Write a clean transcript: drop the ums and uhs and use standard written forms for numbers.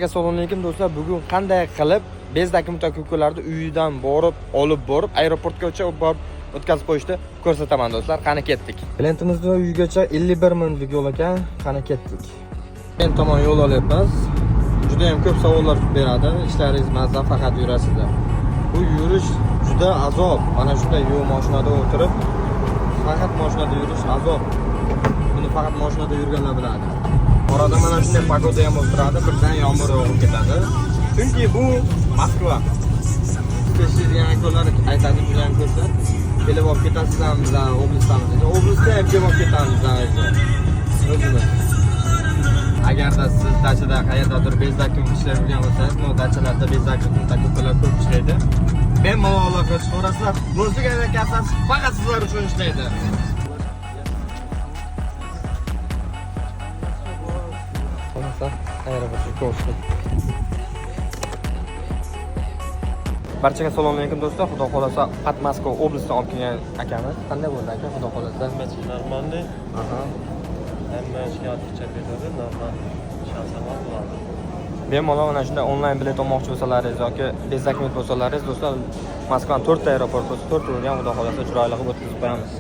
Assalomu alaykum do'stlar. Bugun qanday qilib bezdagi mutako'klarni uyidan olib borib aeroportgacha borib o'tkazib qo'yishni ko'rsataman do'stlar. Qani ketdik. Biletimizni uygacha 51 minutlik yo'l ekan. Qani ketdik. Men tomon yo'l olyapmiz. Juda ham ko'p savollar beradi. Ishlaringiz mazza, faqat yurasizlar. Bu yurish juda azob. Mana shunday yo'l mashinada o'tirib, faqat mashinada yurish azob. Buni faqat mashinada yurganlar biladi. Orada mana shunday pagoda ham o'tiradi, birdan yomg'ir yog'ib ketadi. Chunki bu Moskva. Siz yana ko'rlar aytadi, juda ham ko'rsa, kelib olib ketasizlar bizlar oblastamiz. Oblastga ham kelib olib ketamiz o'zimiz. Agarda siz dachada qayerdadir bezdak ishlar yurgan bo'lsangiz, bu dachalarda bezdak mutako'klar ko'p ishlaydi. Bemalol aloqa chiqarasizlar. Bo'lsa kasasi faqat sizlar uchun ishlaydi. Barchaga assalomu alaykum do'stlar. Xudo xolasa Moskva oblastidan olib kelgan akamiz. Qanday bo'ldi aka? Xudo xolasa. Normalniy. Hamma ishga ortiqcha ketadi, normal shansalar bo'ladi. Bemalol mana shunday onlayn bilet olmoqchi bo'lsalaringiz yoki bezak bilet bo'lsalaringiz do'stlar, Moskvaning 4 ta aeroport bo'lsa, 4 tadan ham xudo xolasa chiroyli qilib o'tkazib qo'yamiz.